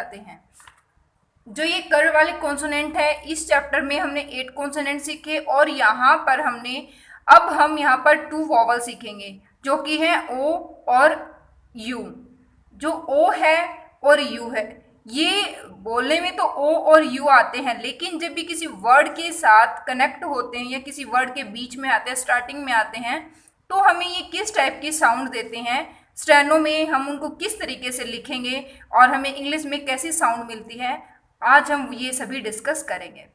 आते हैं। जो ये कर वाले कॉन्सोनेंट है, इस चैप्टर में हमने 8 कॉन्सोनेंट सीखे और यहाँ पर अब हम यहाँ पर 2 वॉवल सीखेंगे जो कि है ओ और यू। जो ओ है और यू है, ये बोलने में तो ओ और यू आते हैं, लेकिन जब भी किसी वर्ड के साथ कनेक्ट होते हैं या किसी वर्ड के बीच में आते हैं, स्टार्टिंग में आते हैं, तो हमें ये किस टाइप की साउंड देते हैं, स्टेनो में हम उनको किस तरीके से लिखेंगे और हमें इंग्लिश में कैसी साउंड मिलती है, आज हम ये सभी डिस्कस करेंगे।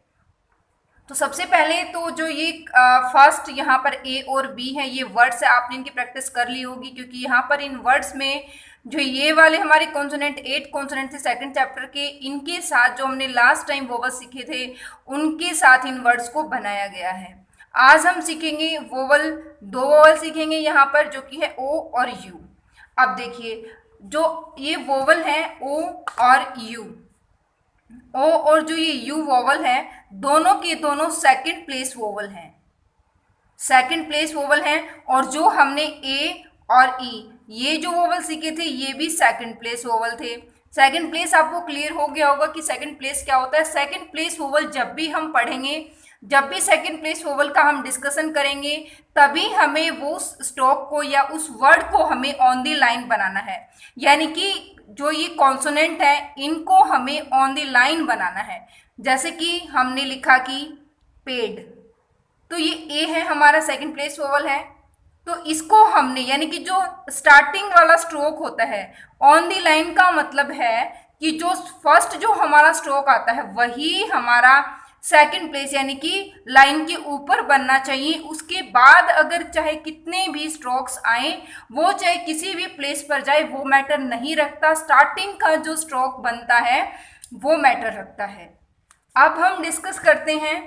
तो सबसे पहले तो जो ये फर्स्ट यहाँ पर ए और बी है, ये वर्ड्स है, आपने इनकी प्रैक्टिस कर ली होगी, क्योंकि यहाँ पर इन वर्ड्स में जो ये वाले हमारे कॉन्सोनेंट 8 कॉन्सोनेंट थे सेकंड चैप्टर के, इनके साथ जो हमने लास्ट टाइम वोवल सीखे थे उनके साथ इन वर्ड्स को बनाया गया है। आज हम सीखेंगे वोवल, 2 वोवल सीखेंगे यहाँ पर जो कि है ओ और यू। अब देखिए, जो ये वोवल है ओ और यू, ओ और जो ये यू वोवल है, दोनों के दोनों सेकंड प्लेस वोवल हैं, सेकंड प्लेस वोवल हैं। और जो हमने ए और ई ये जो वोवल सीखे थे, ये भी सेकंड प्लेस वोवल थे। सेकंड प्लेस आपको क्लियर हो गया होगा कि सेकंड प्लेस क्या होता है। सेकंड प्लेस वोवल जब भी हम पढ़ेंगे, जब भी सेकंड प्लेस वोवल का हम डिस्कशन करेंगे, तभी हमें वो स्ट्रोक को या उस वर्ड को हमें ऑन द लाइन बनाना है। यानी कि जो ये कॉन्सोनेंट है, इनको हमें ऑन द लाइन बनाना है। जैसे कि हमने लिखा कि पेड, तो ये ए है हमारा, सेकंड प्लेस वोवल है, तो इसको हमने, यानी कि जो स्टार्टिंग वाला स्ट्रोक होता है ऑन द लाइन का मतलब है कि जो फर्स्ट जो हमारा स्ट्रोक आता है वही हमारा सेकंड प्लेस यानी कि लाइन के ऊपर बनना चाहिए। उसके बाद अगर चाहे कितने भी स्ट्रोक्स आए, वो चाहे किसी भी प्लेस पर जाए, वो मैटर नहीं रखता, स्टार्टिंग का जो स्ट्रोक बनता है वो मैटर रखता है। अब हम डिस्कस करते हैं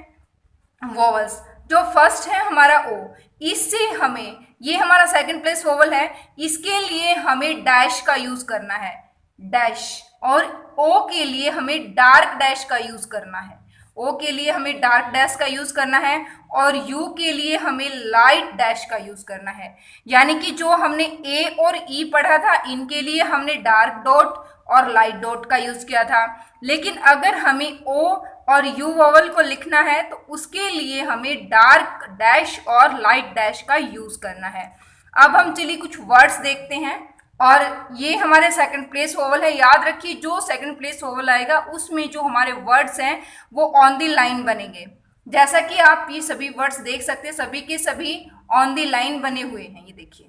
वोवल्स। जो फर्स्ट है हमारा ओ, इससे हमें, ये हमारा सेकंड प्लेस वोवल है, इसके लिए हमें डैश का यूज करना है, डैश। और ओ के लिए हमें डार्क डैश का यूज करना है, ओ के लिए हमें डार्क डैश का यूज करना है, और यू के लिए हमें लाइट डैश का यूज करना है। यानी कि जो हमने ए और ई पढ़ा था, इनके लिए हमने डार्क डॉट और लाइट डॉट का यूज किया था, लेकिन अगर हमें ओ और यू वोवल को लिखना है तो उसके लिए हमें डार्क डैश और लाइट डैश का यूज करना है। अब हम चलिए कुछ वर्ड्स देखते हैं, और ये हमारे सेकंड प्लेस वोवल है। याद रखिए, जो सेकंड प्लेस वोवल आएगा उसमें जो हमारे वर्ड्स हैं वो ऑन द लाइन बनेंगे। जैसा कि आप ये सभी वर्ड्स देख सकते हैं, सभी के सभी ऑन द लाइन बने हुए हैं, ये देखिए।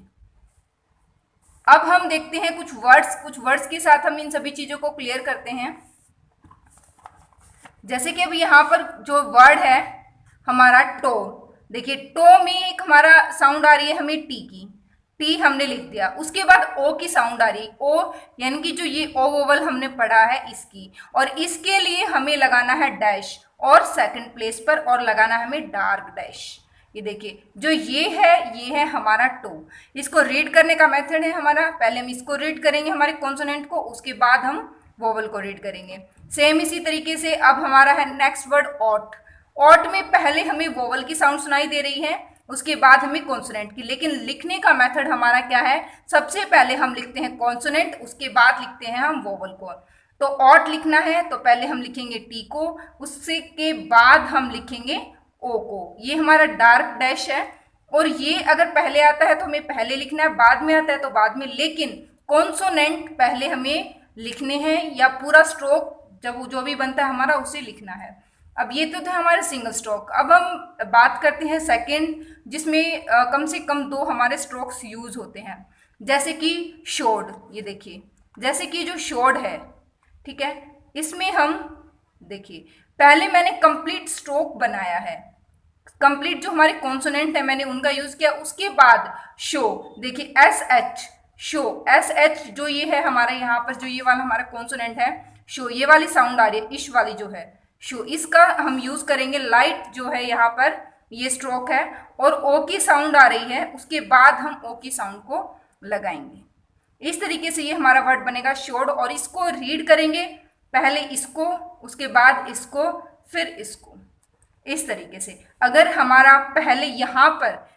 अब हम देखते हैं कुछ वर्ड्स के साथ हम इन सभी चीजों को क्लियर करते हैं। जैसे कि अब यहाँ पर जो वर्ड है हमारा टो, देखिए टो में एक हमारा साउंड आ रही है हमें टी की, टी हमने लिख दिया। उसके बाद ओ की साउंड आ रही, ओ यानी कि जो ये ओ वोवल हमने पढ़ा है इसकी, और इसके लिए हमें लगाना है डैश, और सेकंड प्लेस पर और लगाना है हमें डार्क डैश। ये देखिए, जो ये है हमारा टो। इसको रीड करने का मेथड है हमारा, पहले हम इसको रीड करेंगे हमारे कॉन्सोनेंट को, उसके बाद हम वोवल को रीड करेंगे। सेम इसी तरीके से अब हमारा है नेक्स्ट वर्ड ऑट। ऑट में पहले हमें वोवल की साउंड सुनाई दे रही है, उसके बाद हमें कॉन्सोनेंट की, लेकिन लिखने का मेथड हमारा क्या है, सबसे पहले हम लिखते हैं कॉन्सोनेंट, उसके बाद लिखते हैं हम वोवल को। तो ऑट लिखना है तो पहले हम लिखेंगे टी को, उससे के बाद हम लिखेंगे ओ को। ये हमारा डार्क डैश है, और ये अगर पहले आता है तो हमें पहले लिखना है, बाद में आता है तो बाद में, लेकिन कॉन्सोनेंट पहले हमें लिखने हैं, या पूरा स्ट्रोक जब जो भी बनता है हमारा उसे लिखना है। अब ये तो थे हमारे सिंगल स्ट्रोक। अब हम बात करते हैं सेकंड, जिसमें कम से कम 2 हमारे स्ट्रोक्स यूज होते हैं। जैसे कि शोड, ये देखिए, जैसे कि जो शोड है, ठीक है, इसमें हम देखिए पहले मैंने कंप्लीट स्ट्रोक बनाया है, कंप्लीट जो हमारे कॉन्सोनेंट है मैंने उनका यूज किया। उसके बाद शो, देखिए S H, show S H, जो ये है हमारा यहाँ पर जो ये वाला हमारा कॉन्सोनेंट है शो, ये वाली साउंड आ रही है, इश वाली जो है शो, इसका हम यूज करेंगे। लाइट जो है यहाँ पर ये स्ट्रोक है, और ओ की साउंड आ रही है, उसके बाद हम ओ की साउंड को लगाएंगे। इस तरीके से ये हमारा वर्ड बनेगा शोड, और इसको रीड करेंगे, पहले इसको, उसके बाद इसको, फिर इसको, इस तरीके से। अगर हमारा पहले यहाँ पर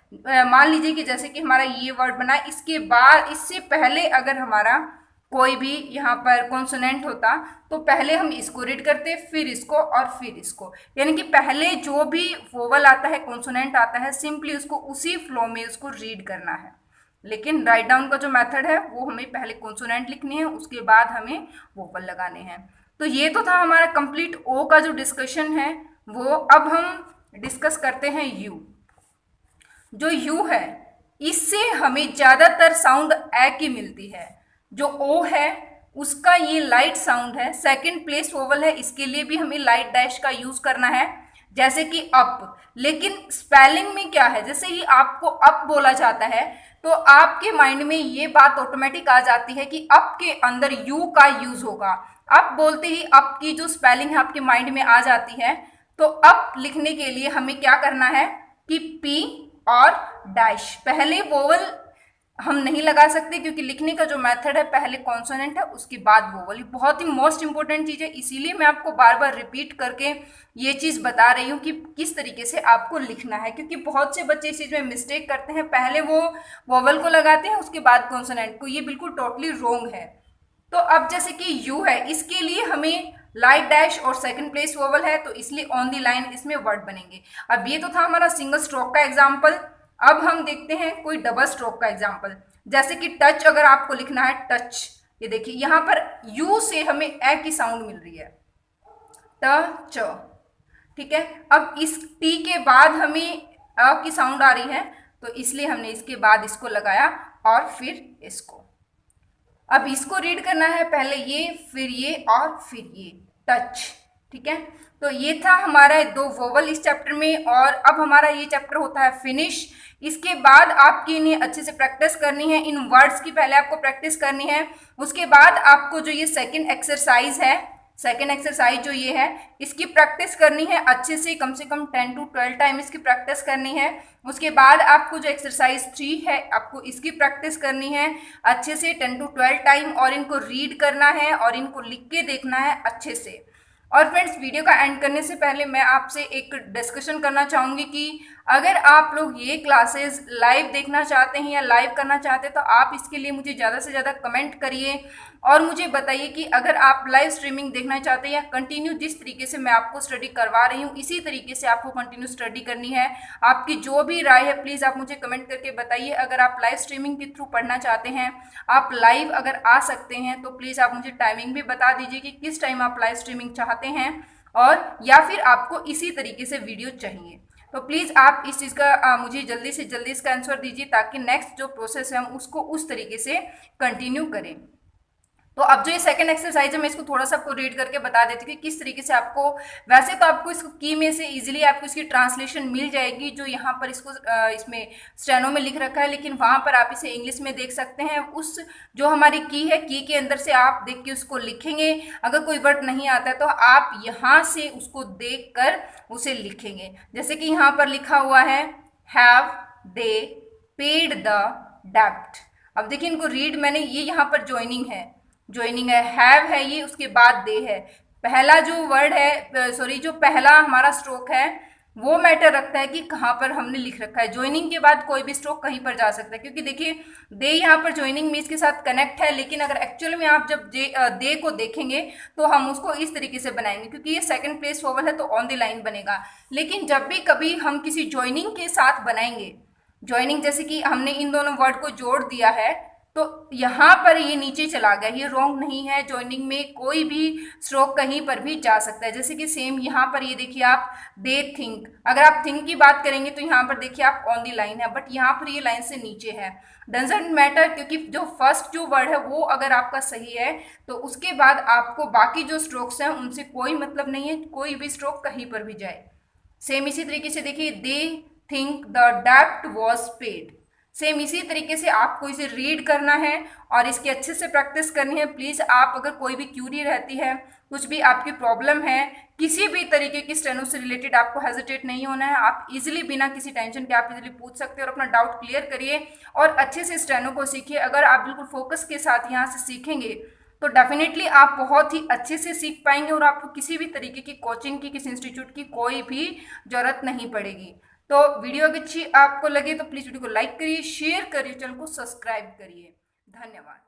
मान लीजिए कि जैसे कि हमारा ये वर्ड बना, इसके बाद इससे पहले अगर हमारा कोई भी यहाँ पर कॉन्सोनेंट होता तो पहले हम इसको रीड करते, फिर इसको और फिर इसको, यानी कि पहले जो भी वोवल आता है, कॉन्सोनेंट आता है, सिंपली उसको उसी फ्लो में उसको रीड करना है। लेकिन राइट डाउन का जो मेथड है वो हमें पहले कॉन्सोनेंट लिखनी है, उसके बाद हमें वोवल लगाने हैं। तो ये तो था हमारा कंप्लीट ओ का जो डिस्कशन है वो। अब हम डिस्कस करते हैं यू। जो यू है इससे हमें ज़्यादातर साउंड ए की मिलती है। जो ओ है उसका ये लाइट साउंड है, सेकंड प्लेस वोवल है, इसके लिए भी हमें लाइट डैश का यूज करना है, जैसे कि अप। लेकिन स्पेलिंग में क्या है, जैसे ही आपको अप बोला जाता है तो आपके माइंड में ये बात ऑटोमेटिक आ जाती है कि अप के अंदर यू का यूज होगा। अप बोलते ही अप की जो स्पेलिंग है आपके माइंड में आ जाती है। तो अप लिखने के लिए हमें क्या करना है कि पी और डैश, पहले वोवल हम नहीं लगा सकते क्योंकि लिखने का जो मेथड है पहले कॉन्सोनेंट है उसके बाद वोवल। ये बहुत ही मोस्ट इंपॉर्टेंट चीज़ है, इसीलिए मैं आपको बार बार रिपीट करके ये चीज़ बता रही हूँ कि किस तरीके से आपको लिखना है, क्योंकि बहुत से बच्चे इस चीज़ में मिस्टेक करते हैं, पहले वो वोवल को लगाते हैं उसके बाद कॉन्सोनेंट को। ये बिल्कुल टोटली रॉन्ग है। तो अब जैसे कि यू है, इसके लिए हमें लाइट डैश और सेकंड प्लेस वोवल है, तो इसलिए ऑन द लाइन इसमें वर्ड बनेंगे। अब ये तो था हमारा सिंगल स्ट्रोक का एग्जाम्पल। अब हम देखते हैं कोई डबल स्ट्रोक का एग्जाम्पल, जैसे कि टच अगर आपको लिखना है टच, ये देखिए यहाँ पर यू से हमें ए की साउंड मिल रही है, ट च, ठीक है। अब इस टी के बाद हमें अ की साउंड आ रही है, तो इसलिए हमने इसके बाद इसको लगाया और फिर इसको। अब इसको रीड करना है, पहले ये फिर ये और फिर ये, टच, ठीक है। तो ये था हमारा दो वोवल इस चैप्टर में, और अब हमारा ये चैप्टर होता है फिनिश। इसके बाद आपकी इन्हें अच्छे से प्रैक्टिस करनी है, इन वर्ड्स की पहले आपको प्रैक्टिस करनी है। उसके बाद आपको जो ये सेकंड एक्सरसाइज है, सेकेंड एक्सरसाइज जो ये है, इसकी प्रैक्टिस करनी है अच्छे से कम 10 to 12 टाइम इसकी प्रैक्टिस करनी है। उसके बाद आपको जो एक्सरसाइज 3 है आपको इसकी प्रैक्टिस करनी है अच्छे से 10 to 12 टाइम, और इनको रीड करना है और इनको लिख के देखना है अच्छे से। और फ्रेंड्स, वीडियो का एंड करने से पहले मैं आपसे एक डिस्कशन करना चाहूँगी कि अगर आप लोग ये क्लासेस लाइव देखना चाहते हैं या लाइव करना चाहते हैं तो आप इसके लिए मुझे ज़्यादा से ज़्यादा कमेंट करिए और मुझे बताइए कि अगर आप लाइव स्ट्रीमिंग देखना चाहते हैं या कंटिन्यू जिस तरीके से मैं आपको स्टडी करवा रही हूँ इसी तरीके से आपको कंटिन्यू स्टडी करनी है। आपकी जो भी राय है प्लीज़ आप मुझे कमेंट करके बताइए। अगर आप लाइव स्ट्रीमिंग के थ्रू पढ़ना चाहते हैं, आप लाइव अगर आ सकते हैं तो प्लीज़ आप मुझे टाइमिंग भी बता दीजिए कि किस टाइम आप लाइव स्ट्रीमिंग चाहते हैं, और या फिर आपको इसी तरीके से वीडियो चाहिए। तो प्लीज़ आप इस चीज़ का मुझे जल्दी से जल्दी इसका आंसर दीजिए ताकि नेक्स्ट जो प्रोसेस है हम उसको उस तरीके से कंटिन्यू करें। तो अब जो ये सेकंड एक्सरसाइज है मैं इसको थोड़ा सा आपको रीड करके बता देती हूँ कि किस तरीके से आपको, वैसे तो आपको इसको की में से इजीली आपको इसकी ट्रांसलेशन मिल जाएगी जो यहाँ पर इसको इसमें स्टेनो में लिख रखा है, लेकिन वहाँ पर आप इसे इंग्लिश में देख सकते हैं। उस जो हमारी की है, की के अंदर से आप देख के उसको लिखेंगे। अगर कोई वर्ड नहीं आता है तो आप यहाँ से उसको देख कर उसे लिखेंगे। जैसे कि यहाँ पर लिखा हुआ है हैव दे पेड द डेब्ट। अब देखिए इनको रीड मैंने, ये यहाँ पर ज्वाइनिंग है, ज्वाइनिंग है, हैव है ये, उसके बाद दे है। पहला जो वर्ड है, सॉरी जो पहला हमारा स्ट्रोक है वो मैटर रखता है कि कहाँ पर हमने लिख रखा है। ज्वाइनिंग के बाद कोई भी स्ट्रोक कहीं पर जा सकता है, क्योंकि देखिए दे यहाँ पर ज्वाइनिंग में इसके साथ कनेक्ट है, लेकिन अगर एक्चुअल में आप जब दे को देखेंगे तो हम उसको इस तरीके से बनाएंगे, क्योंकि ये सेकंड प्लेस वोवल है तो ऑन द लाइन बनेगा। लेकिन जब भी कभी हम किसी ज्वाइनिंग के साथ बनाएंगे, ज्वाइनिंग जैसे कि हमने इन दोनों वर्ड को जोड़ दिया है तो यहाँ पर ये नीचे चला गया, ये रॉन्ग नहीं है। ज्वाइनिंग में कोई भी स्ट्रोक कहीं पर भी जा सकता है। जैसे कि सेम यहाँ पर ये देखिए आप दे थिंक, अगर आप थिंक की बात करेंगे तो यहाँ पर देखिए आप ऑन दी लाइन है, बट यहाँ पर ये लाइन से नीचे है। डजेंट मैटर, क्योंकि जो फर्स्ट जो वर्ड है वो अगर आपका सही है तो उसके बाद आपको बाकी जो स्ट्रोक्स हैं उनसे कोई मतलब नहीं है, कोई भी स्ट्रोक कहीं पर भी जाए। सेम इसी तरीके से देखिए दे थिंक द डेब्ट वॉज पेड, सेम इसी तरीके से आपको इसे रीड करना है और इसकी अच्छे से प्रैक्टिस करनी है। प्लीज़ आप अगर कोई भी क्यूरी रहती है, कुछ भी आपकी प्रॉब्लम है, किसी भी तरीके की स्टेनो से रिलेटेड, आपको हेजिटेट नहीं होना है। आप इजीली बिना किसी टेंशन के आप इजीली पूछ सकते हैं और अपना डाउट क्लियर करिए और अच्छे से स्टेनो को सीखिए। अगर आप बिल्कुल फोकस के साथ यहाँ से सीखेंगे तो डेफिनेटली आप बहुत ही अच्छे से सीख पाएंगे और आपको किसी भी तरीके की कोचिंग की, किसी इंस्टीट्यूट की कोई भी जरूरत नहीं पड़ेगी। तो वीडियो अगर अच्छी आपको लगे तो प्लीज़ वीडियो को लाइक करिए, शेयर करिए, चैनल को सब्सक्राइब करिए। धन्यवाद।